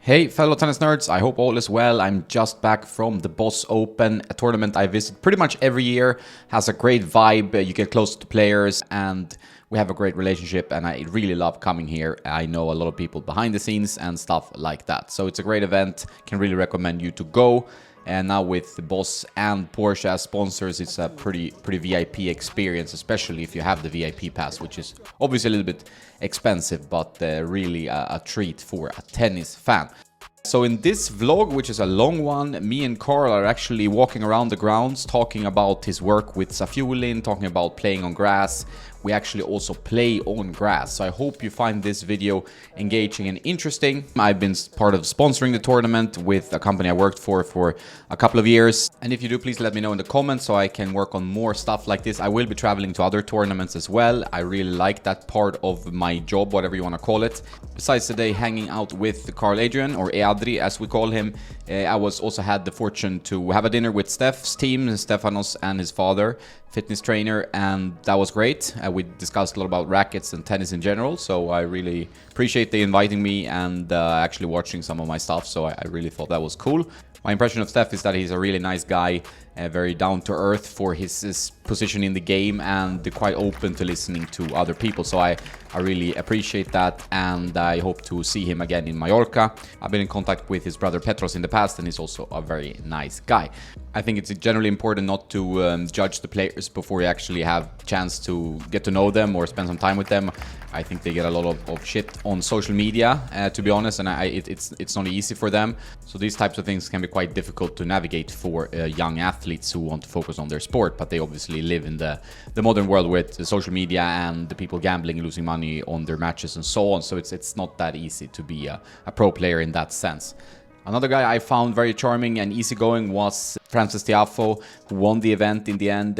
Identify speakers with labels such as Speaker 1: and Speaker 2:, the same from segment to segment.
Speaker 1: Hey fellow tennis nerds, I hope all is well. I'm just back from the Boss Open, a tournament I visit pretty much every year. Has a great vibe, you get close to players and we have a great relationship and I really love coming here. I know a lot of people behind the scenes and stuff like that. So it's a great event, can really recommend you to go. And now with the Boss and Porsche as sponsors, it's a pretty VIP experience, especially if you have the VIP pass, which is obviously a little bit expensive, but really a treat for a tennis fan. So in this vlog, which is a long one, me and Karl are actually walking around the grounds, talking about his work with Safiulin, talking about playing on grass. We actually also play on grass. So I hope you find this video engaging and interesting. I've been part of sponsoring the tournament with a company I worked for a couple of years. And if you do, please let me know in the comments so I can work on more stuff like this. I will be traveling to other tournaments as well. I really like that part of my job, whatever you want to call it. Besides today hanging out with Karl Adrian, or Adri as we call him, I also had the fortune to have a dinner with Steph's team, Stefanos and his father, fitness trainer, and that was great. We discussed a lot about rackets and tennis in general, so I really appreciate they inviting me and actually watching some of my stuff, so I really thought that was cool. My impression of Steph is that he's a really nice guy, very down to earth for his position in the game and quite open to listening to other people. So I really appreciate that and I hope to see him again in Mallorca. I've been in contact with his brother Petros in the past and he's also a very nice guy. I think it's generally important not to judge the players before you actually have a chance to get to know them or spend some time with them. I think they get a lot of shit on social media, to be honest, and it's not easy for them. So these types of things can be quite difficult to navigate for young athletes who want to focus on their sport, but they obviously live in the modern world with the social media and the people gambling and losing money on their matches and so on. So it's not that easy to be a pro player in that sense. Another guy I found very charming and easygoing was Francis Tiafoe, who won the event in the end.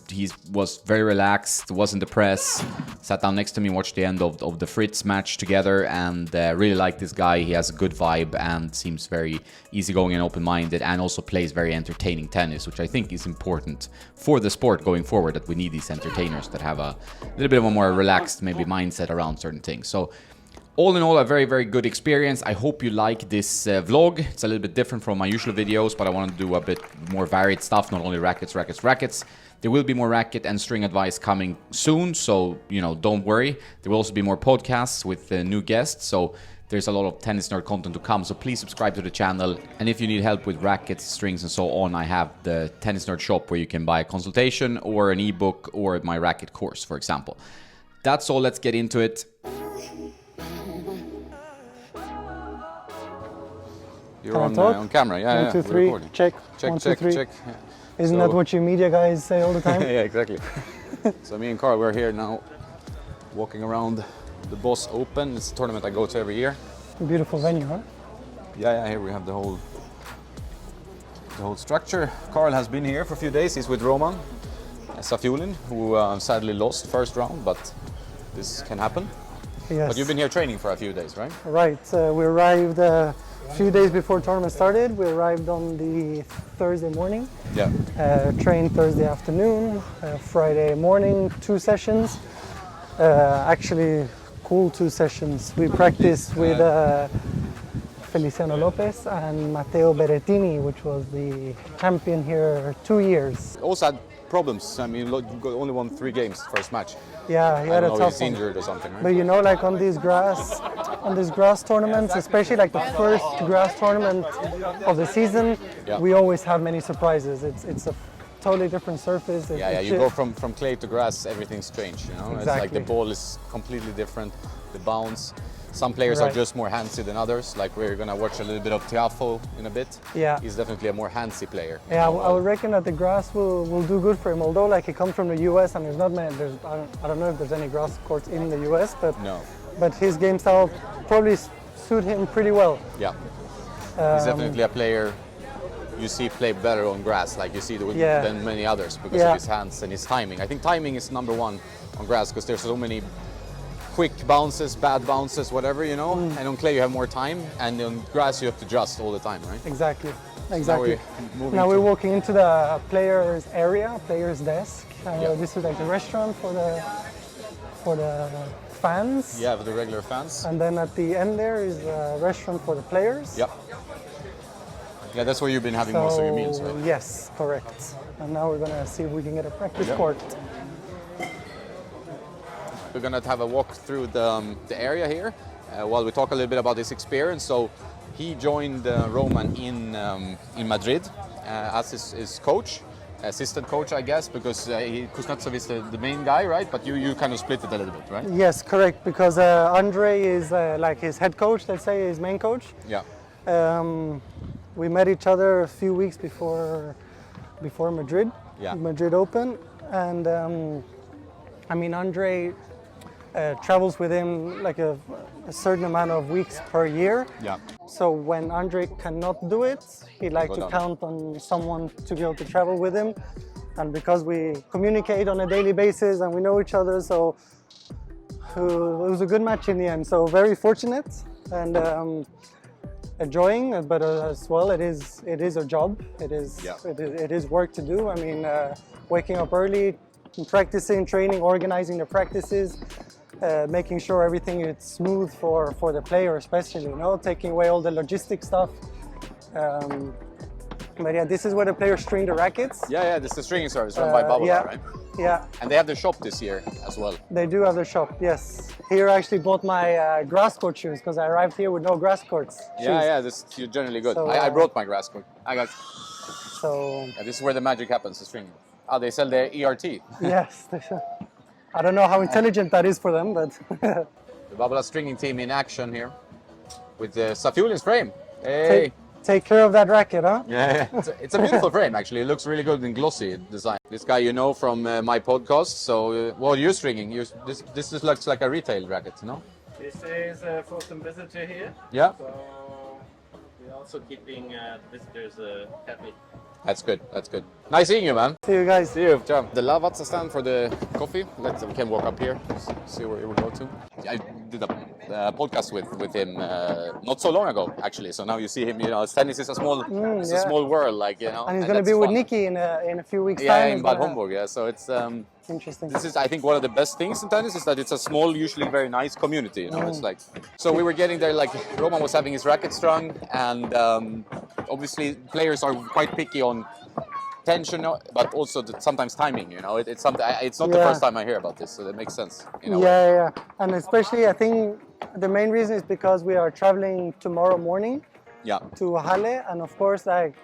Speaker 1: He was very relaxed, wasn't depressed, sat down next to me, watched the end of the Fritz match together, and really like this guy. He has a good vibe and seems very easygoing and open-minded, and also plays very entertaining tennis, which I think is important for the sport going forward, that we need these entertainers that have a little bit of a more relaxed maybe mindset around certain things. So all in all, a very good experience. I hope you like this vlog. It's a little bit different from my usual videos, but I want to do a bit more varied stuff, not only rackets. There will be more racket and string advice coming soon, so don't worry. There will also be more podcasts with new guests, so there's a lot of tennis nerd content to come, so please subscribe to the channel. And if you need help with rackets, strings and so on, I have the Tennis Nerd shop where you can buy a consultation or an ebook or my racket course, for example. That's all, let's get into it. You're on camera, yeah.
Speaker 2: 1, 2, 3, check.
Speaker 1: Check,
Speaker 2: 1, 2,
Speaker 1: check,
Speaker 2: 3.
Speaker 1: check. Yeah.
Speaker 2: Isn't that what you media guys say all the time?
Speaker 1: Yeah, exactly. So me and Karl, we're here now, walking around the Boss Open. It's a tournament I go to every year.
Speaker 2: Beautiful venue, huh?
Speaker 1: Yeah, here we have the whole structure. Karl has been here for a few days. He's with Roman Safiulin, who sadly lost first round, but this can happen.
Speaker 2: Yes.
Speaker 1: But you've been here training for a few days, right?
Speaker 2: Right. We arrived a few days before tournament started. We arrived on the Thursday morning.
Speaker 1: Yeah.
Speaker 2: Trained Thursday afternoon, Friday morning, 2 sessions. Actually, cool 2 sessions. We practiced with Feliciano Lopez and Matteo Berrettini, which was the champion here 2 years.
Speaker 1: Also had problems. I mean, only won 3 games first match.
Speaker 2: Yeah, he had a tough one.
Speaker 1: He's injured or something, right?
Speaker 2: But like on these grass tournaments, especially like the first grass tournament of the season, we always have many surprises. It's a totally different surface.
Speaker 1: You go from clay to grass, everything's changed,
Speaker 2: Exactly.
Speaker 1: It's like the ball is completely different, the bounce. Some players are just more handsy than others, like we're gonna watch a little bit of Tiafoe in a bit.
Speaker 2: Yeah.
Speaker 1: He's definitely a more handsy player.
Speaker 2: Yeah, I would reckon that the grass will do good for him, although like he comes from the US and there's not many, I don't know if there's any grass courts in the US, but
Speaker 1: no.
Speaker 2: But his game style probably suit him pretty well.
Speaker 1: Yeah, he's definitely a player you see play better on grass, like you see than many others because of his hands and his timing. I think timing is number one on grass because there's so many quick bounces, bad bounces, whatever, and on clay you have more time, and on grass you have to adjust all the time, right?
Speaker 2: Exactly.
Speaker 1: Now
Speaker 2: we're walking into the players area, players desk. This is like the restaurant for the fans.
Speaker 1: Yeah, with the regular fans.
Speaker 2: And then at the end there is a restaurant for the players.
Speaker 1: Yeah. Yeah, that's where you've been having most of your meals, right?
Speaker 2: Yes, correct. And now we're gonna see if we can get a practice court.
Speaker 1: We're gonna have a walk through the area here while we talk a little bit about his experience. So he joined Roman in Madrid as his coach, assistant coach, I guess, because Kuznetsov is the main guy, right? But you kind of split it a little bit, right?
Speaker 2: Yes, correct. Because Andre is like his head coach, let's say, his main coach.
Speaker 1: Yeah.
Speaker 2: We met each other a few weeks before Madrid,
Speaker 1: Yeah.
Speaker 2: Madrid Open, and I mean Andre travels with him like a certain amount of weeks per year.
Speaker 1: Yeah.
Speaker 2: So when Andre cannot do it, he likes to count on someone to be able to travel with him, and because we communicate on a daily basis and we know each other, so it was a good match in the end. So very fortunate and. Enjoying, but as well, it is a job. It is work to do. I mean, waking up early, practicing, training, organizing the practices, making sure everything is smooth for the player, especially. You know, taking away all the logistic stuff. But yeah, this is where the players string the rackets.
Speaker 1: Yeah, this is the stringing service run by Babolat, right?
Speaker 2: Yeah.
Speaker 1: And they have the shop this year as well.
Speaker 2: They do have the shop, yes. Here I actually bought my grass court shoes because I arrived here with no grass courts.
Speaker 1: Yeah, this is generally good.
Speaker 2: So,
Speaker 1: I brought my grass court.
Speaker 2: So.
Speaker 1: Yeah, this is where the magic happens, the stringing. Oh, they sell the ERT.
Speaker 2: Yes. I don't know how intelligent that is for them, but.
Speaker 1: The Babolat stringing team in action here with the Safiulin's frame. Hey.
Speaker 2: Take care of that racket, huh?
Speaker 1: Yeah, it's a beautiful frame actually. It looks really good in glossy design. This guy you know from my podcast. So, what are you stringing? This just looks like a retail racket, no?
Speaker 3: This is for some visitor here.
Speaker 1: Yeah.
Speaker 3: So we're also keeping visitors happy.
Speaker 1: That's good. That's good. Nice seeing you, man.
Speaker 2: See you guys.
Speaker 1: See you. Ciao. The Lavazza stand for the coffee. We can walk up here. See where we go to. I did a podcast with him not so long ago, actually. So now you see him. You know, tennis is a small, it's a small world, like you know.
Speaker 2: And he's going to be with Nikki in a few weeks' time.
Speaker 1: Yeah, in Bad Homburg. Yeah, so it's
Speaker 2: interesting.
Speaker 1: This is, I think, one of the best things in tennis is that it's a small, usually very nice community. You know, it's like. So we were getting there. Like Roman was having his racket strung, and obviously players are quite picky on tension, but also sometimes timing. You know, it's something. It's not the first time I hear about this, so that makes sense.
Speaker 2: Yeah, and especially I think the main reason is because we are traveling tomorrow morning.
Speaker 1: Yeah.
Speaker 2: To Halle, and of course, like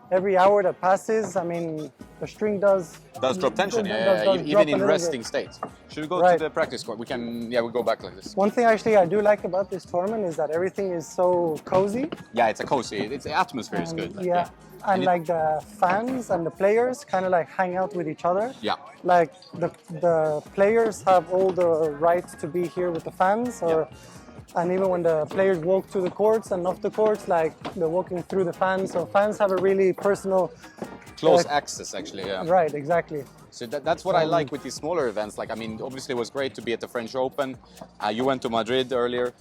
Speaker 2: every hour that passes, I mean, the string does
Speaker 1: drop tension. Even
Speaker 2: drop
Speaker 1: in resting state. Should we go to the practice court? We can. Yeah, we go back like this.
Speaker 2: One thing actually I do like about this tournament is that everything is so cozy.
Speaker 1: Yeah, it's a cozy. The atmosphere is good.
Speaker 2: Like, and like the fans and the players kind of like hang out with each other.
Speaker 1: Yeah.
Speaker 2: Like the players have all the rights to be here with the fans, and even when the players walk to the courts and off the courts, like they're walking through the fans. So fans have a really personal,
Speaker 1: close access, actually. Yeah.
Speaker 2: Right. Exactly.
Speaker 1: So that's what I like with these smaller events. Like, I mean, obviously it was great to be at the French Open. You went to Madrid earlier.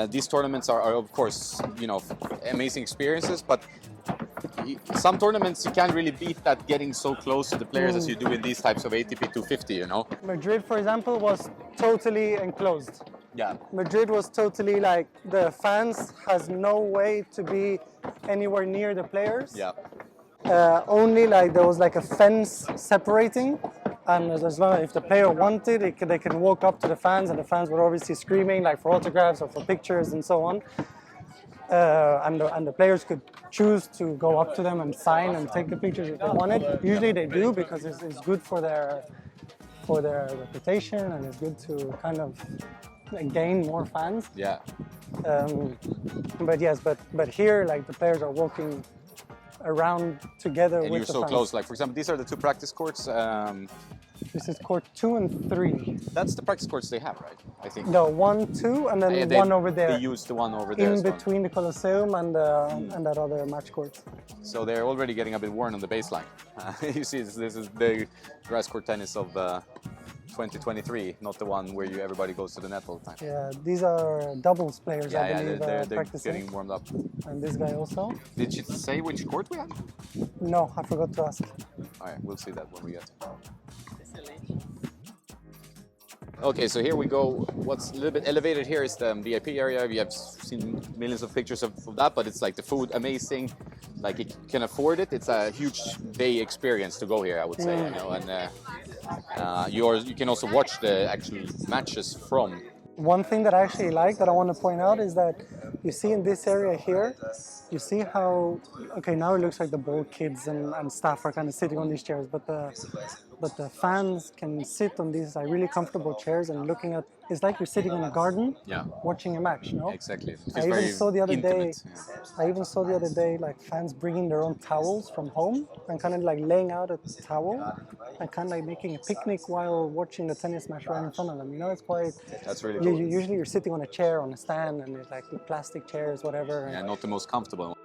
Speaker 1: These tournaments are, of course, you know, amazing experiences. But some tournaments you can't really beat that getting so close to the players as you do in these types of ATP 250. You know.
Speaker 2: Madrid, for example, was totally enclosed.
Speaker 1: Yeah.
Speaker 2: Madrid was totally like the fans has no way to be anywhere near the players.
Speaker 1: Yeah.
Speaker 2: Only like there was like a fence separating, and as long if the player wanted, they can walk up to the fans, and the fans were obviously screaming like for autographs or for pictures and so on. And the players could choose to go up to them and sign and take the pictures if they wanted. Usually they do because it's good for their reputation, and it's good to kind of gain more fans.
Speaker 1: Yeah.
Speaker 2: But here, like the players are walking around together
Speaker 1: and
Speaker 2: with
Speaker 1: you're
Speaker 2: the
Speaker 1: so
Speaker 2: fans.
Speaker 1: close. Like, for example, these are the two practice courts.
Speaker 2: This is court 2 and 3.
Speaker 1: That's the practice courts they have, right? I think.
Speaker 2: No, 1, 2, and then one over there.
Speaker 1: They use the one over there.
Speaker 2: In between the Colosseum and that other match court.
Speaker 1: So they're already getting a bit worn on the baseline. You see, this is the grass court tennis of 2023, not the one where everybody goes to the net all the time.
Speaker 2: Yeah, these are doubles players, I believe,
Speaker 1: they're
Speaker 2: practicing.
Speaker 1: getting warmed up.
Speaker 2: And this guy also.
Speaker 1: Did she say which court we had?
Speaker 2: No, I forgot to ask.
Speaker 1: All right, we'll see that when we get. Okay, so here we go. What's a little bit elevated here is the VIP area. We have seen millions of pictures of that, but it's like the food amazing. Like you can afford it. It's a huge day experience to go here, I would say. You know, and you can also watch the actual matches from.
Speaker 2: One thing that I actually like that I want to point out is that you see in this area here, you see how, okay, now it looks like the ball kids and staff are kind of sitting on these chairs, but the fans can sit on these like really comfortable chairs and looking at, it's like you're sitting in a garden watching a match, you know?
Speaker 1: Exactly.
Speaker 2: I even saw the other day,
Speaker 1: intimate,
Speaker 2: like fans bringing their own towels from home and kind of like laying out a towel and kind of like making a picnic while watching the tennis match right in front of them. You know, it's quite.
Speaker 1: That's really cool.
Speaker 2: Usually you're sitting on a chair on a stand and it's like plastic chairs, whatever.
Speaker 1: Yeah, not the most comfortable.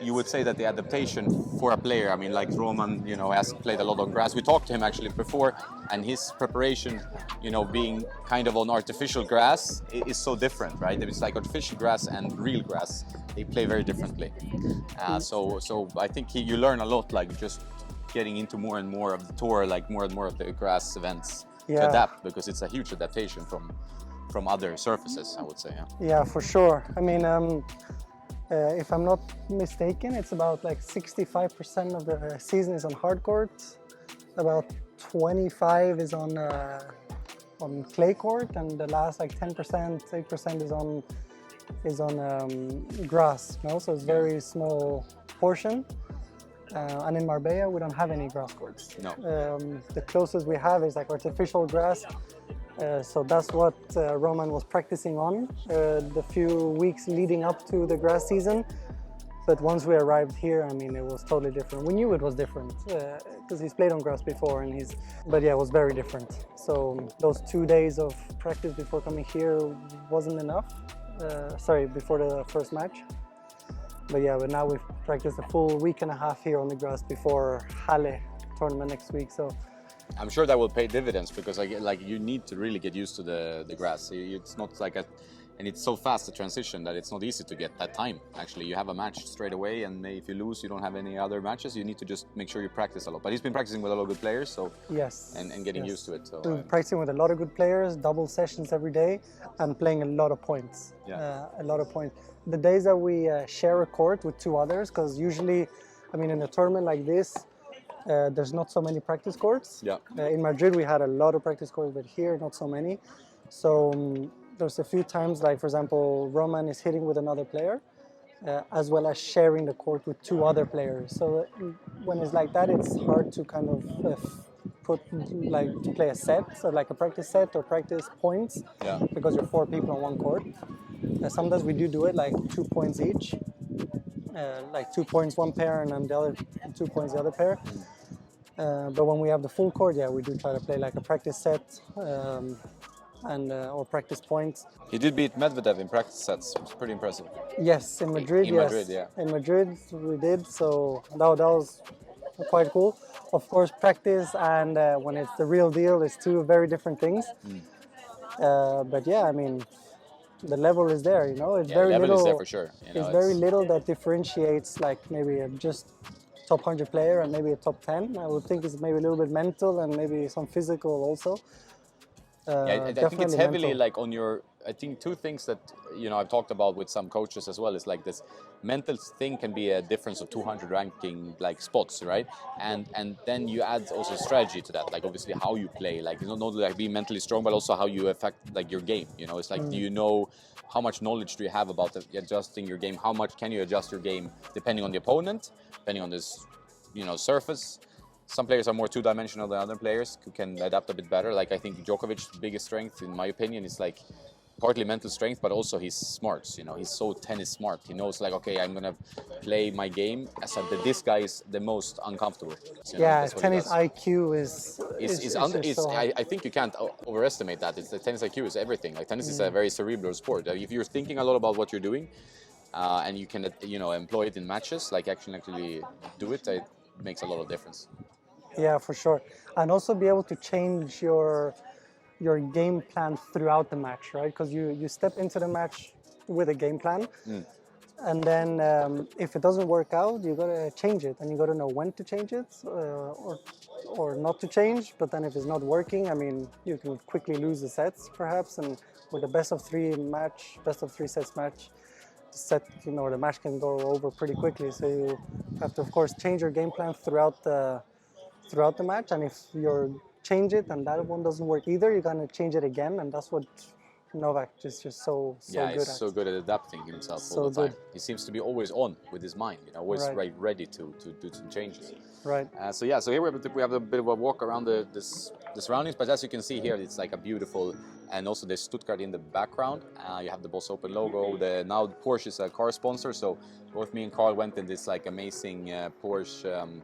Speaker 1: You would say that the adaptation for a player, I mean, like Roman, you know, has played a lot on grass. We talked to him actually before, and his preparation, you know, being kind of on artificial grass is so different, right? It's like artificial grass and real grass. They play very differently. So I think you learn a lot, like just getting into more and more of the tour, like more and more of the grass events to adapt, because it's a huge adaptation from other surfaces, I would say.
Speaker 2: Yeah, for sure. I mean, if I'm not mistaken, it's about like 65% of the season is on hard court, about 25 is on clay court, and the last like 10%, 8% is on grass. You know? So it's very small portion. And in Marbella, we don't have any grass courts.
Speaker 1: No.
Speaker 2: The closest we have is like artificial grass. So that's what Roman was practicing on the few weeks leading up to the grass season. But once we arrived here, I mean, it was totally different. We knew it was different because he's played on grass before, but yeah, it was very different. So those 2 days of practice before coming here wasn't enough. Before the first match. But yeah, but now we've practiced a full week and a half here on the grass before Halle tournament next week. So
Speaker 1: I'm sure that will pay dividends, because like you need to really get used to the grass. It's not like and it's so fast the transition that it's not easy to get that time. Actually, you have a match straight away, and if you lose, you don't have any other matches. You need to just make sure you practice a lot. But he's been practicing with a lot of good players, so
Speaker 2: yes,
Speaker 1: and getting used to it. So
Speaker 2: practicing with a lot of good players, double sessions every day, and playing a lot of points.
Speaker 1: Yeah,
Speaker 2: a lot of points. The days that we share a court with two others, because usually, I mean, in a tournament like this, there's not so many practice courts.
Speaker 1: Yeah.
Speaker 2: In Madrid, we had a lot of practice courts, but here, not so many. So there's a few times, like for example, Roman is hitting with another player, as well as sharing the court with two other players. So when it's like that, it's hard to kind of to play a set, so like a practice set or practice points, because you're 4 people on one court. Sometimes we do it like 2 points each, like 2 points one pair and then the other 2 points the other pair. But when we have the full court, we do try to play like a practice set or practice points.
Speaker 1: he did beat Medvedev in practice sets. It was pretty impressive.
Speaker 2: Yes, in Madrid. In Madrid we did. So that was quite cool. Of course, practice and when it's the real deal is two very different things. But yeah, I mean, the level is there, you know. It's very
Speaker 1: level
Speaker 2: little.
Speaker 1: Is there for sure. You know,
Speaker 2: it's very little that differentiates like maybe just top 100 player and maybe a top 10. I would think it's maybe a little bit mental and maybe some physical also.
Speaker 1: I think it's heavily like on your. I think two things that I've talked about with some coaches as well is like this mental thing can be a difference of 200 ranking like spots, right? And then you add also strategy to that, like obviously how you play, like not like being mentally strong, but also how you affect like your game. It's like do you know how much knowledge do you have about adjusting your game? How much can you adjust your game depending on the opponent, depending on this surface? Some players are more two-dimensional than other players who can adapt a bit better. Like I think Djokovic's biggest strength, in my opinion, is like partly mental strength, but also his smarts. He's so tennis smart. He knows like, okay, I'm gonna play my game as this guy is the most uncomfortable.
Speaker 2: Tennis IQ is so high.
Speaker 1: I think you can't overestimate that. The tennis IQ is everything. Like tennis is a very cerebral sport. If you're thinking a lot about what you're doing, and you can employ it in matches, like actually do it, it makes a lot of difference.
Speaker 2: Yeah, for sure. And also be able to change your game plan throughout the match, right? Because you step into the match with a game plan, And then if it doesn't work out, you gotta change it, and you gotta know when to change it or not to change. But then if it's not working, I mean, you can quickly lose the sets perhaps. And with a best of three sets match, the match can go over pretty quickly. So you have to, of course, change your game plan throughout the match. And if you change it and that one doesn't work either, you're gonna change it again, and that's what Novak is just so
Speaker 1: Yeah,
Speaker 2: good
Speaker 1: he's
Speaker 2: at.
Speaker 1: so good at adapting himself
Speaker 2: So
Speaker 1: all the time.
Speaker 2: good.
Speaker 1: He seems to be always on with his mind, always
Speaker 2: Right.
Speaker 1: ready to do some changes.
Speaker 2: Right.
Speaker 1: So here we have a bit of a walk around the surroundings, but as you can see here, it's like a beautiful, and also there's Stuttgart in the background. You have the Boss Open logo. Now Porsche is a car sponsor, so both me and Karl went in this like amazing Porsche.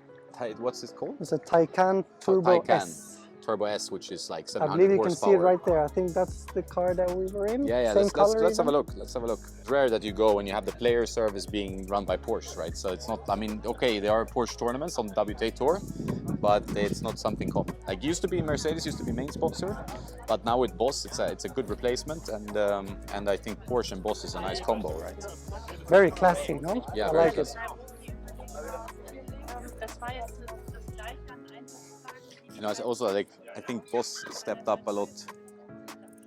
Speaker 1: What's this called?
Speaker 2: It's a Taycan Turbo
Speaker 1: Taycan
Speaker 2: S.
Speaker 1: Turbo S, which is like
Speaker 2: I
Speaker 1: 700
Speaker 2: believe you can
Speaker 1: horsepower.
Speaker 2: see it right there. I think that's the car that we were in.
Speaker 1: Yeah,
Speaker 2: Same color.
Speaker 1: let's have a
Speaker 2: even.
Speaker 1: look. Let's have a look. It's rare that you go and you have the player service being run by Porsche, right? So it's not. I mean, okay, there are Porsche tournaments on the WTA Tour, but it's not something common. Like used to be Mercedes, used to be main sponsor, but now with Boss, it's a good replacement, and I think Porsche and Boss is a nice combo, right?
Speaker 2: Very classy, no?
Speaker 1: Yeah,
Speaker 2: I
Speaker 1: very
Speaker 2: like
Speaker 1: classy.
Speaker 4: Das war jetzt das Gleiche an Einsatztagen.
Speaker 1: It's also like I think Boss stepped up a lot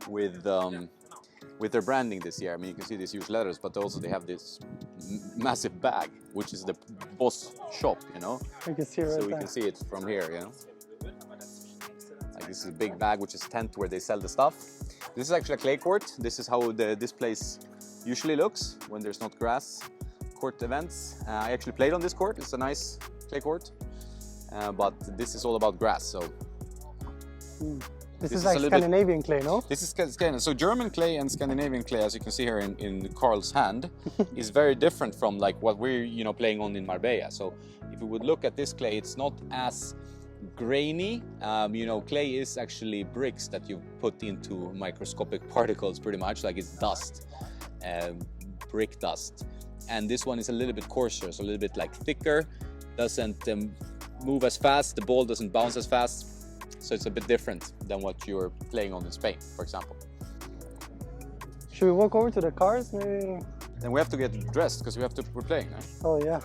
Speaker 1: with their branding this year. I mean, you can see these huge letters, but also they have this massive bag, which is the Boss shop,
Speaker 2: You can see it right
Speaker 1: So we
Speaker 2: there.
Speaker 1: can see it from here, Like this is a big bag, which is a tent where they sell the stuff. This is actually a clay court. This is how this place usually looks when there's not grass court events. I actually played on this court. It's a nice clay court, but this is all about grass. So
Speaker 2: This
Speaker 1: is
Speaker 2: is
Speaker 1: a
Speaker 2: like
Speaker 1: little bit-
Speaker 2: Scandinavian clay, no?
Speaker 1: this is so German clay and Scandinavian clay, as you can see here in Karl's hand, is very different from like what we're playing on in Marbella. So if you would look at this clay, it's not as grainy. Clay is actually bricks that you put into microscopic particles, pretty much like it's dust, brick dust. And this one is a little bit coarser, so a little bit like thicker, doesn't move as fast, the ball doesn't bounce as fast. So it's a bit different than what you're playing on in Spain, for example.
Speaker 2: Should we walk over to the cars, maybe?
Speaker 1: Then we have to get dressed because we're playing, right?
Speaker 2: Oh yeah.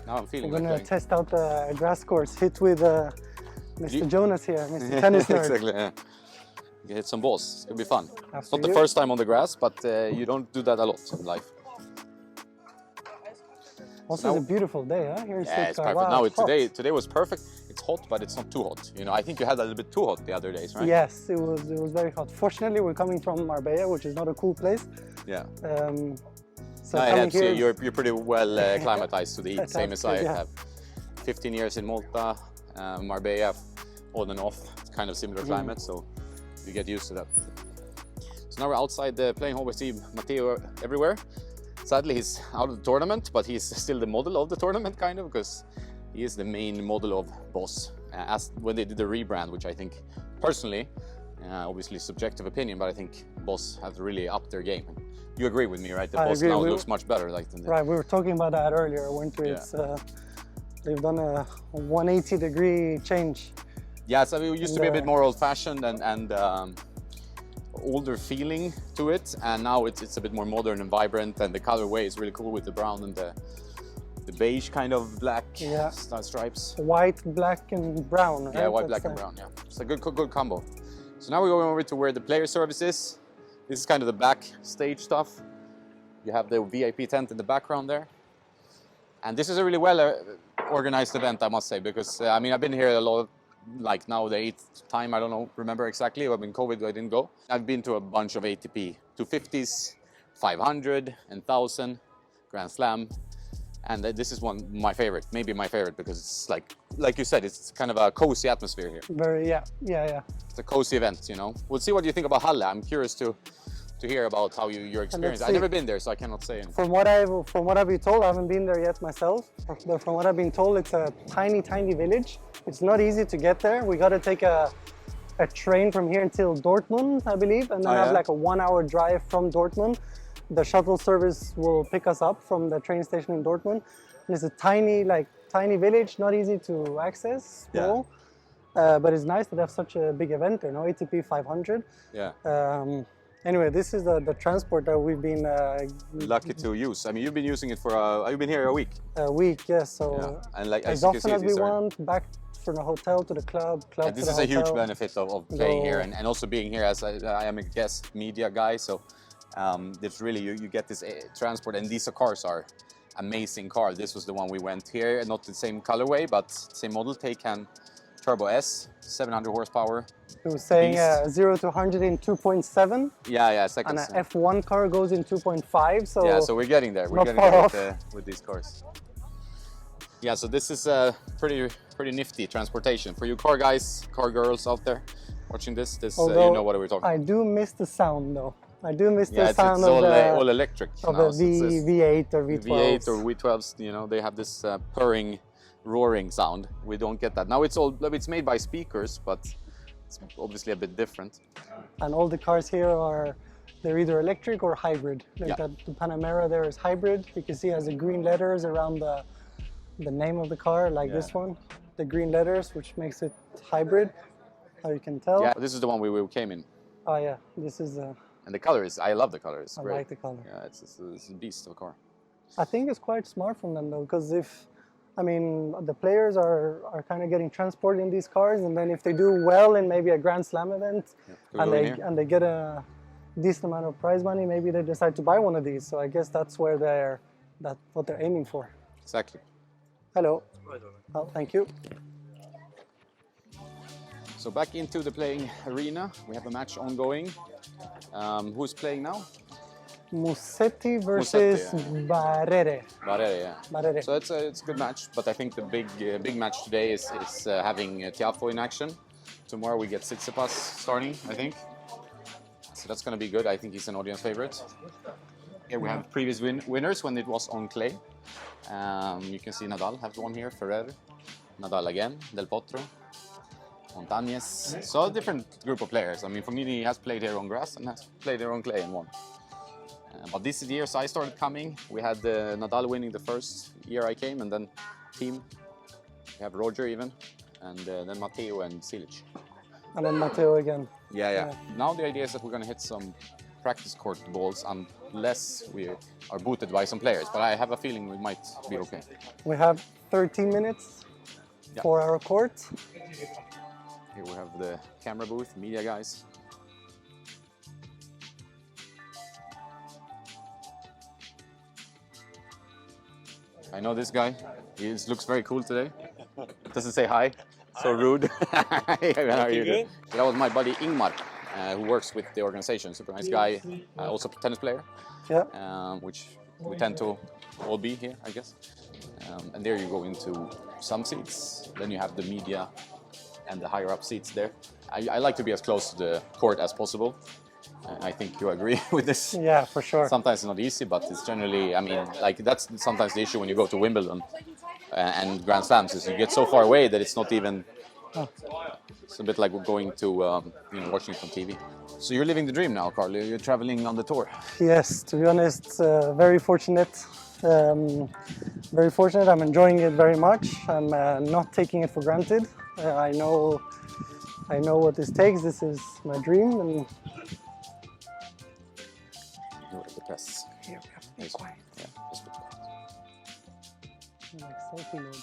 Speaker 1: Now I'm feeling
Speaker 2: We're
Speaker 1: like
Speaker 2: gonna
Speaker 1: playing.
Speaker 2: test out the grass course. Hit with Mr.
Speaker 1: You-
Speaker 2: Jonas here, Mr. Tennis Nerd.
Speaker 1: Exactly. Yeah. You can hit some balls. It's gonna be fun. It's
Speaker 2: After
Speaker 1: not the
Speaker 2: you.
Speaker 1: first time on the grass, but you don't do that a lot in life.
Speaker 2: Also,
Speaker 1: now-
Speaker 2: it's a beautiful day, huh? Here in
Speaker 1: Yeah, it's
Speaker 2: Stuttgart.
Speaker 1: perfect.
Speaker 2: Wow,
Speaker 1: Now
Speaker 2: it's hot.
Speaker 1: today was perfect. It's hot, but it's not too hot. I think you had a little bit too hot the other days, right?
Speaker 2: Yes, it was very hot. Fortunately, we're coming from Marbella, which is not a cool place.
Speaker 1: Yeah.
Speaker 2: So
Speaker 1: No,
Speaker 2: coming here,
Speaker 1: you're pretty well acclimatized to the heat, same as I
Speaker 2: Yeah.
Speaker 1: have. 15 years in Malta, Marbella, on and off. It's kind of similar climate, so you get used to that. So now we're outside the playing hall. We see Matteo everywhere. Sadly, he's out of the tournament, but he's still the model of the tournament, kind of, because he is the main model of Boss. As when they did the rebrand, which I think, personally, obviously subjective opinion, but I think Boss has really upped their game. You agree with me, right? The
Speaker 2: I
Speaker 1: Boss
Speaker 2: agree.
Speaker 1: now
Speaker 2: We-
Speaker 1: looks much better, like than the,
Speaker 2: right, we were talking about that earlier, weren't we?
Speaker 1: Yeah.
Speaker 2: It's, they've done a 180-degree change.
Speaker 1: Yeah, so it used to be a
Speaker 2: And,
Speaker 1: bit more old-fashioned and older feeling to it, and now it's a bit more modern and vibrant, and the colorway is really cool with the brown and the beige kind of black
Speaker 2: Yeah.
Speaker 1: stripes.
Speaker 2: White, black, and brown, right?
Speaker 1: Yeah, white,
Speaker 2: That's
Speaker 1: black, and brown. Yeah, it's a good combo. So now we're going over to where the player service is. This is kind of the backstage stuff. You have the VIP tent in the background there, and this is a really well organized event, I must say, because I mean I've been here a lot. Like now the 8th time, I don't remember exactly. I've been COVID, I didn't go. I've been to a bunch of ATP 250s, 500, and 1000 Grand Slam, and this is my favorite, maybe my favorite, because it's like you said, it's kind of a cozy atmosphere here.
Speaker 2: Very, yeah.
Speaker 1: It's a cozy event, We'll see what you think about Halle. I'm curious to hear about how your experience. I've
Speaker 2: see.
Speaker 1: never been there, so I cannot say anything.
Speaker 2: From what I've been told, I haven't been there yet myself, but from what I've been told, it's a tiny village. It's not easy to get there. We got to take a train from here until Dortmund, I believe, and then
Speaker 1: Oh,
Speaker 2: have
Speaker 1: yeah?
Speaker 2: like a 1-hour drive from Dortmund. The shuttle service will pick us up from the train station in Dortmund. And it's a tiny village, not easy to access, small. But it's nice to have such a big event there, ATP 500.
Speaker 1: Yeah.
Speaker 2: Anyway, this is the transport that we've been
Speaker 1: Lucky to use. I mean, you've been using it for you've been here a week.
Speaker 2: a week, yes. So
Speaker 1: Yeah. And like
Speaker 2: as
Speaker 1: you can
Speaker 2: often
Speaker 1: see,
Speaker 2: as we
Speaker 1: these are-
Speaker 2: want, back from the hotel to the club, club
Speaker 1: And
Speaker 2: to
Speaker 1: this
Speaker 2: the
Speaker 1: is a huge
Speaker 2: hotel.
Speaker 1: benefit of playing here
Speaker 2: Go-
Speaker 1: and also being here as I am a guest media guy. So it's really, you get this transport, and these cars are amazing cars. This was the one we went here, not the same colorway, but same model, Taycan Turbo S, 700 horsepower.
Speaker 2: He was saying
Speaker 1: Beast.
Speaker 2: 0 to 100 in 2.7,
Speaker 1: Yeah,
Speaker 2: and
Speaker 1: seconds.
Speaker 2: an F1 car goes in 2.5. So
Speaker 1: Yeah, so we're getting there. We're
Speaker 2: not
Speaker 1: getting
Speaker 2: far
Speaker 1: there
Speaker 2: off.
Speaker 1: with these cars. Yeah, so this is pretty nifty transportation for you car guys, car girls out there watching this. You
Speaker 2: although
Speaker 1: know what we're talking
Speaker 2: I
Speaker 1: about.
Speaker 2: do miss the sound though. I do miss
Speaker 1: Yeah,
Speaker 2: the
Speaker 1: it's
Speaker 2: sound
Speaker 1: all,
Speaker 2: of
Speaker 1: all electric
Speaker 2: of
Speaker 1: now.
Speaker 2: the
Speaker 1: So it's
Speaker 2: V8 or V12.
Speaker 1: V8 or V12s, you know, they have this purring, roaring sound. We don't get that. Now it's made by speakers, but it's obviously a bit different.
Speaker 2: And all the cars here they're either electric or hybrid. Like
Speaker 1: Yeah.
Speaker 2: the Panamera there is hybrid. You can see it has the green letters around the name of the car, like
Speaker 1: Yeah.
Speaker 2: this one. The green letters, which makes it hybrid, how you can tell.
Speaker 1: Yeah, this is the one we came in.
Speaker 2: Oh yeah, this is
Speaker 1: And the color is, I love the color, it's
Speaker 2: I
Speaker 1: great.
Speaker 2: like the color.
Speaker 1: Yeah, it's a beast of a car.
Speaker 2: I think it's quite smart from them though, because the players are kind of getting transported in these cars, and then if they do well in maybe a Grand Slam event,
Speaker 1: Can we go in here?
Speaker 2: and they get a decent amount of prize money, maybe they decide to buy one of these. So I guess that's what they're aiming for.
Speaker 1: Exactly.
Speaker 2: Hello. Oh, thank you.
Speaker 1: So back into the playing arena, we have a match ongoing. Who's playing now?
Speaker 2: Musetti versus
Speaker 1: Musetti,
Speaker 2: Barrere.
Speaker 1: Barrere, yeah.
Speaker 2: Barrere.
Speaker 1: So it's a good match, but I think the big match today is having Tiafo in action. Tomorrow we get Tsitsipas starting, I think. So that's going to be good. I think he's an audience favorite. Here we have previous winners when it was on clay. You can see Nadal have one here, Ferrer, Nadal again, Del Potro, Montañez. So a different group of players. I mean, Fognini has played here on grass and has played here on clay and won. But this year, so I started coming. We had Nadal winning the first year I came, and then team. We have Roger even, and then Matteo and Silic.
Speaker 2: And then Matteo again.
Speaker 1: Yeah. Now the idea is that we're going to hit some practice court balls unless we are booted by some players. But I have a feeling we might be okay.
Speaker 2: We have 13 minutes for our court.
Speaker 1: Here we have the camera booth, media guys. I know this guy. He looks very cool today. Doesn't say hi. So rude. How are you doing? So that was my buddy Ingmar, who works with the organization. Super nice guy. Also a tennis player.
Speaker 2: Yeah.
Speaker 1: Which we tend to all be here, I guess. And there you go into some seats. Then you have the media and the higher up seats there. I like to be as close to the court as possible. I think you agree with this.
Speaker 2: Yeah, for sure.
Speaker 1: Sometimes it's not easy, but it's generally, I mean, like that's sometimes the issue when you go to Wimbledon and Grand Slams is you get so far away that it's not even, it's a bit like going to, watching it on TV. So you're living the dream now, Karl. You're traveling on the tour.
Speaker 2: Yes, to be honest, very fortunate. Very fortunate. I'm enjoying it very much. I'm not taking it for granted. I know what this takes. This is my dream, and
Speaker 1: The press.
Speaker 2: here we have to be
Speaker 1: Yes.
Speaker 2: quiet.
Speaker 1: Yeah, just be quiet.
Speaker 2: Like selfie mode.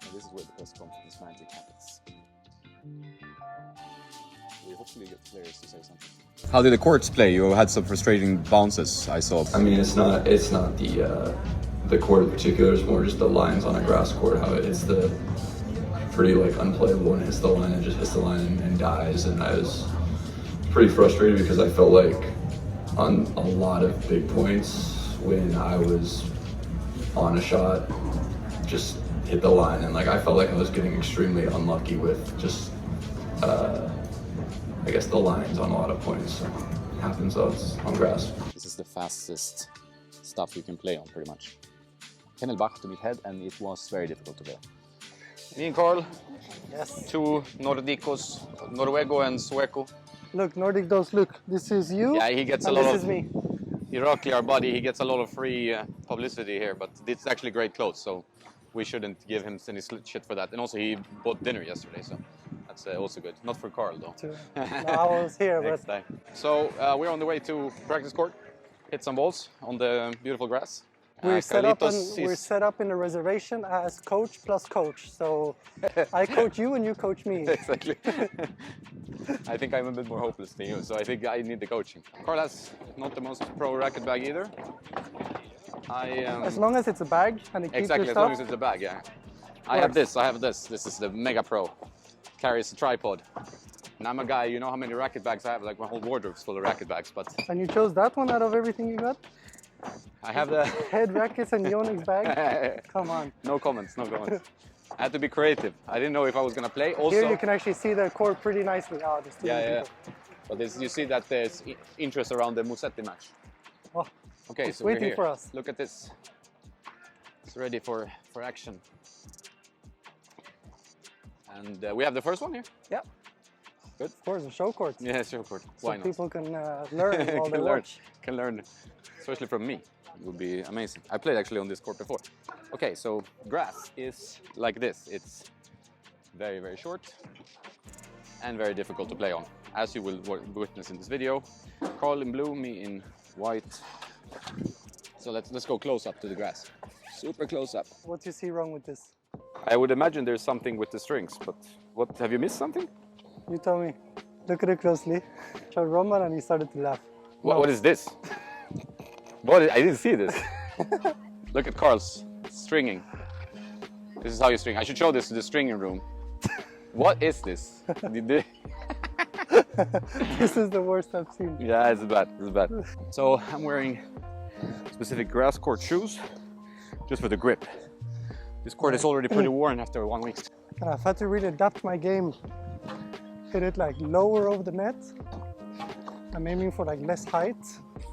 Speaker 1: And this is where the press conference magic happens. We hopefully get players to say something. How did the courts play? You had some frustrating bounces, I saw.
Speaker 5: I mean, it's not the court in particular. It's more just the lines on a grass court. How it's the pretty unplayable and hits the line and just hits the line and dies. And I was pretty frustrated because I felt like on a lot of big points when I was on a shot, just hit the line, and I felt like I was getting extremely unlucky with just I guess the lines on a lot of points. It happens on grass.
Speaker 1: This is the fastest stuff you can play on, pretty much. Kennelbach to meet head, and it was very difficult to play. Me and Karl,
Speaker 2: Yes.
Speaker 1: two Nordicos, Noruego and Sueco.
Speaker 2: Look, Nordic Dose. Look, this is you.
Speaker 1: Yeah, he gets a
Speaker 2: and
Speaker 1: lot
Speaker 2: this
Speaker 1: of.
Speaker 2: is me.
Speaker 1: Irakli, our buddy, he gets a lot of free publicity here, but it's actually great clothes, so we shouldn't give him any shit for that. And also, he bought dinner yesterday, so That's also good. Not for Karl though.
Speaker 2: No, I was here, but
Speaker 1: Next time. So we're on the way to practice court. Hit some balls on the beautiful grass.
Speaker 2: we're set
Speaker 1: Carlitos
Speaker 2: up in the reservation as coach plus coach. So I coach you and you coach me.
Speaker 1: Exactly. I think I'm a bit more hopeless than you, so I think I need the coaching. Karl has not the most pro racket bag either.
Speaker 2: As long as it's a bag and it keeps
Speaker 1: exactly,
Speaker 2: your
Speaker 1: as long
Speaker 2: stuff.
Speaker 1: as it's a bag, yeah. I have this. This is the Mega Pro. Carries a tripod. And I'm a guy, you know how many racket bags I have? Like my whole wardrobe's full of racket bags, but
Speaker 2: And you chose that one out of everything you got?
Speaker 1: I have the...
Speaker 2: Head rackets and Yonex bag? Come on.
Speaker 1: No comments. I had to be creative. I didn't know if I was gonna play. Also,
Speaker 2: Here you can actually see the court pretty nicely. Oh, there's too many people.
Speaker 1: But you see that there's interest around the Musetti match.
Speaker 2: Oh,
Speaker 1: Okay,
Speaker 2: it's
Speaker 1: so we're
Speaker 2: waiting
Speaker 1: here.
Speaker 2: for us.
Speaker 1: Look at this. It's ready for action. And we have the first one here.
Speaker 2: Yeah.
Speaker 1: Good.
Speaker 2: Of course, a show court.
Speaker 1: Yeah, sure, court.
Speaker 2: So
Speaker 1: Why not?
Speaker 2: people can learn while they watch.
Speaker 1: Can learn, especially from me. It would be amazing. I played actually on this court before. Okay, so grass is like this. It's very, very short and very difficult to play on, as you will witness in this video. Karl in blue, me in white. So let's go close up to the grass. Super close up.
Speaker 2: What do you see wrong with this?
Speaker 1: I would imagine there's something with the strings, but what, have you missed something?
Speaker 2: You tell me. Look at it closely. Showed Roman and he started to laugh.
Speaker 1: What is this? I didn't see this. Look at Karl's stringing. This is how you string. I should show this to the stringing room. What is this?
Speaker 2: This is the worst I've seen.
Speaker 1: Yeah, it's bad. So I'm wearing specific grass court shoes just for the grip. This court is already pretty worn after 1 week.
Speaker 2: And I've had to really adapt my game. Hit it like lower over the net. I'm aiming for like less height,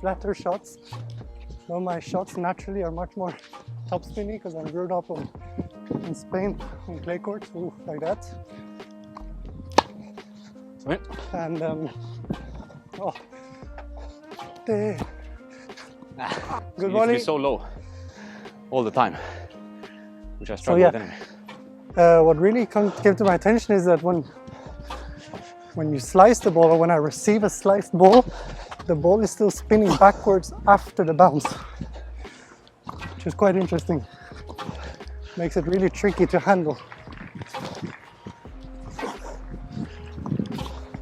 Speaker 2: flatter shots. Though my shots naturally are much more topspinny because I'm grown up in Spain on clay courts, like that. And good
Speaker 1: You need to
Speaker 2: volley.
Speaker 1: be so low all the time, which I struggle with anyway.
Speaker 2: What really came to my attention is that when you slice the ball, or when I receive a sliced ball, the ball is still spinning backwards after the bounce, which is quite interesting. Makes it really tricky to handle.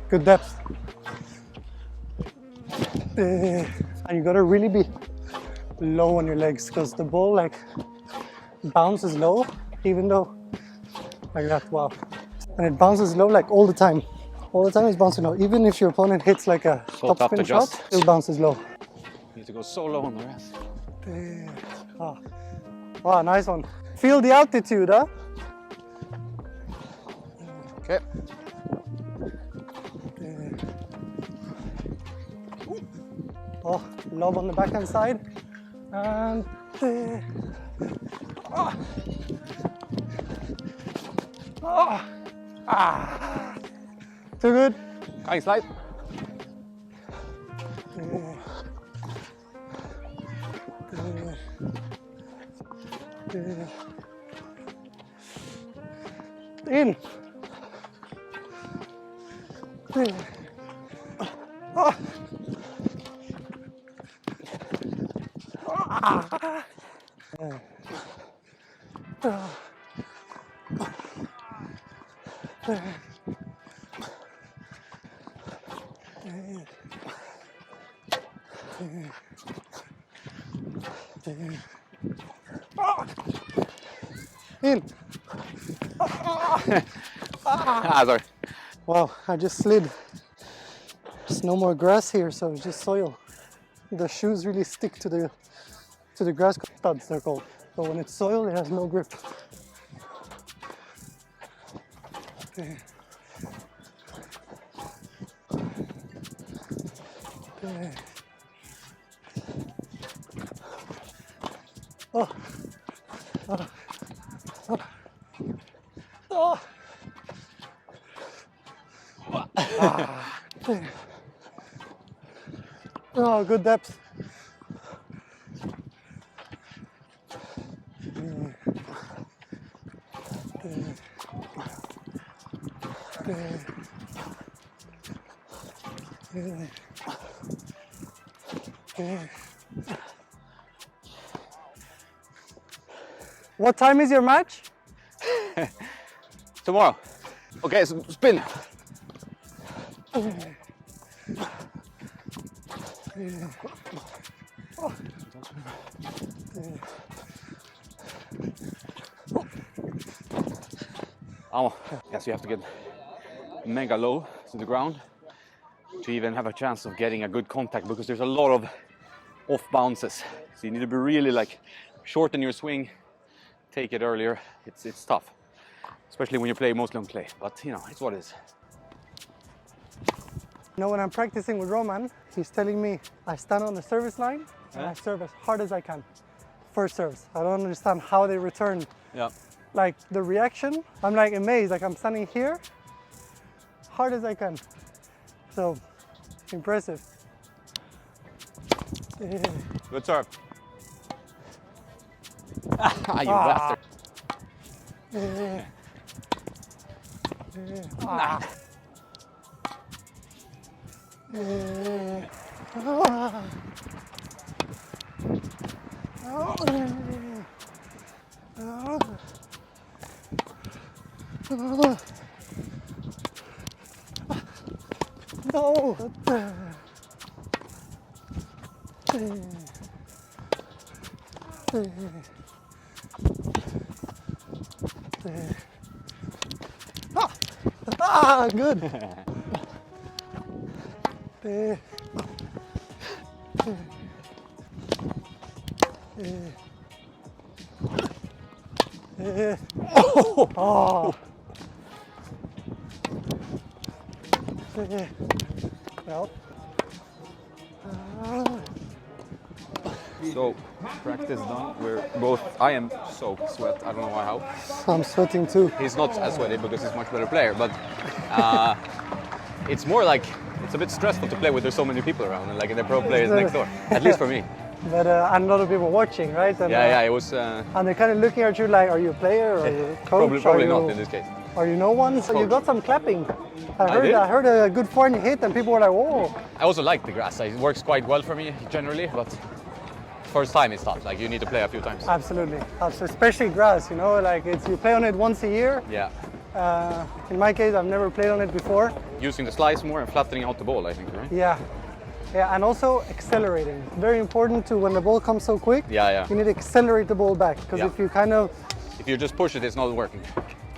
Speaker 2: Good depth. And you gotta really be low on your legs because the ball like bounces low, even though like that, wow. And it bounces low like all the time. All the time it's bouncing low. Even if your opponent hits like a
Speaker 1: So tough to
Speaker 2: topspin shot,
Speaker 1: adjust.
Speaker 2: still bounces low.
Speaker 1: You need to go so low on the grass.
Speaker 2: Oh. Wow, nice one. Feel the altitude, huh?
Speaker 1: Okay.
Speaker 2: Oh, lob on the backhand side. And too good.
Speaker 1: Coming slide.
Speaker 2: In. In.
Speaker 1: Sorry.
Speaker 2: Wow, I just slid. There's no more grass here, so it's just soil. The shoes really stick to the grass studs, they're called. But when it's soil, it has no grip. Okay. Okay. Oh. Oh. Oh. Oh. Oh, good depth. What time is your match?
Speaker 6: Tomorrow. Okay, so spin. Oh, yes, you have to get mega low to the ground to even have a chance of getting a good contact, because there's a lot of off bounces. So you need to be really like shorten your swing, take it earlier. It's tough, especially when you play mostly on clay, but you know, it's what it is.
Speaker 2: You know, when I'm practicing with Roman, he's telling me I stand on the service line and I serve as hard as I can. First serves. I don't understand how they return.
Speaker 6: Yeah.
Speaker 2: Like the reaction, I'm like amazed. Like I'm standing here, hard as I can. So impressive.
Speaker 6: Good serve. You bastard.
Speaker 2: No. Good. Oh. Well.
Speaker 6: So, practice done. We're both, I am so sweat, I don't know why how.
Speaker 2: I'm sweating too.
Speaker 6: He's not as sweaty because he's a much better player, but it's more like, it's a bit stressful to play with, there's so many people around, and like the pro players next door, at least for me.
Speaker 2: But and a lot of people watching, right? And,
Speaker 6: Yeah, it was...
Speaker 2: and they're kind of looking at you like, are you a player or are you a coach?
Speaker 6: Probably not in this case.
Speaker 2: Are you no one? So you got some clapping. I
Speaker 6: did?
Speaker 2: heard a good forehand hit and people were like, whoa.
Speaker 6: I also like the grass, it works quite well for me generally, but first time it's tough, like you need to play a few times.
Speaker 2: Absolutely, especially grass, you know, like you play on it once a year.
Speaker 6: Yeah.
Speaker 2: In my case, I've never played on it before.
Speaker 6: Using the slice more and flattening out the ball, I think, right?
Speaker 2: Yeah, and also accelerating. Very important to when the ball comes so quick.
Speaker 6: Yeah.
Speaker 2: You need to accelerate the ball back, because if you
Speaker 6: if you just push it, it's not working.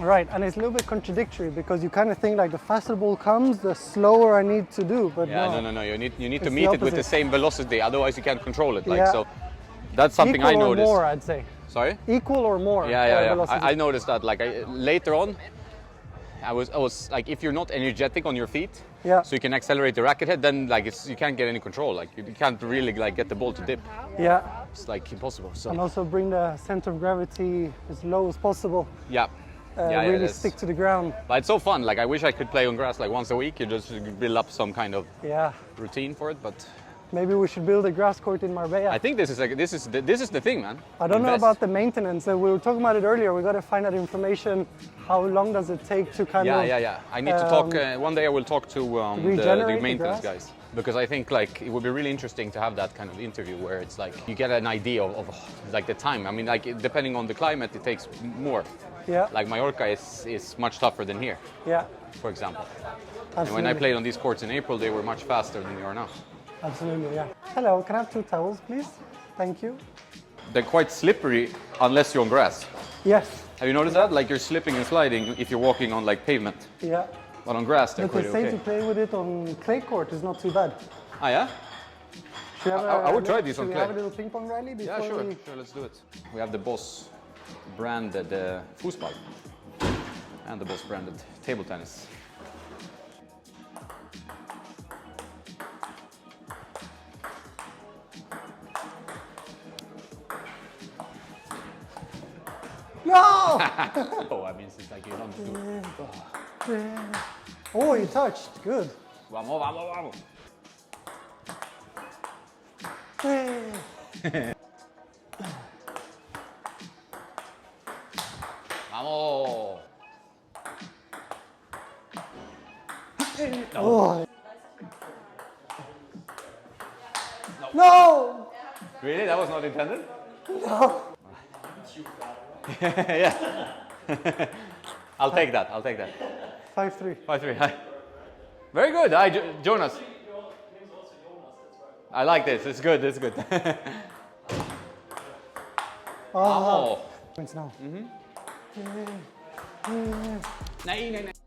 Speaker 2: Right, and it's a little bit contradictory because you kind of think like the faster the ball comes, the slower I need to do. But
Speaker 6: no. You need to meet it with the same velocity, otherwise you can't control it. Like so, that's something
Speaker 2: equal
Speaker 6: I noticed.
Speaker 2: Equal or more, I'd say.
Speaker 6: Sorry?
Speaker 2: Equal or more.
Speaker 6: Yeah.
Speaker 2: Velocity.
Speaker 6: I noticed that. Like later on, I was like, if you're not energetic on your feet, so you can accelerate the racket head, then like you can't get any control. Like you can't really like get the ball to dip.
Speaker 2: Yeah.
Speaker 6: It's like impossible. So.
Speaker 2: And also bring the center of gravity as low as possible.
Speaker 6: Yeah.
Speaker 2: Really stick to the ground.
Speaker 6: But it's so fun. Like I wish I could play on grass like once a week. You just build up some kind of routine for it. But
Speaker 2: maybe we should build a grass court in Marbella.
Speaker 6: I think this is the thing, man.
Speaker 2: I don't know about the maintenance. We were talking about it earlier. We got to find out information. How long does it take to kind of?
Speaker 6: Yeah. I need to talk. One day I will talk to the maintenance guys, because I think like it would be really interesting to have that kind of interview where it's like you get an idea of like the time. I mean, like depending on the climate, it takes more.
Speaker 2: Yeah.
Speaker 6: Like Mallorca is much tougher than here.
Speaker 2: Yeah.
Speaker 6: For example.
Speaker 2: Absolutely.
Speaker 6: And when I played on these courts in April, they were much faster than they are now.
Speaker 2: Absolutely, yeah. Hello, can I have 2 towels, please? Thank you.
Speaker 6: They're quite slippery unless you're on grass.
Speaker 2: Yes.
Speaker 6: Have you noticed that? Like you're slipping and sliding if you're walking on like pavement.
Speaker 2: Yeah.
Speaker 6: But on grass, they're
Speaker 2: but they
Speaker 6: pretty
Speaker 2: say
Speaker 6: okay.
Speaker 2: to play with it on clay court is not too bad.
Speaker 6: Ah, yeah? I would try this on clay.
Speaker 2: Should we have a little ping pong rally before
Speaker 6: sure, let's do it. We have the Boss branded foosball and the Boss branded table tennis.
Speaker 2: No!
Speaker 6: Oh, I mean, it's like you don't do.
Speaker 2: Oh, you touched. Good.
Speaker 6: Vamos. Vamos.
Speaker 2: Oh. No!
Speaker 6: Really? That was not intended?
Speaker 2: No!
Speaker 6: Yeah. I'll take that.
Speaker 2: 5-3.
Speaker 6: 5-3. Hi. Very good. Hi, Jonas. I like this. It's good.
Speaker 2: Oh. Points now.
Speaker 6: Nej.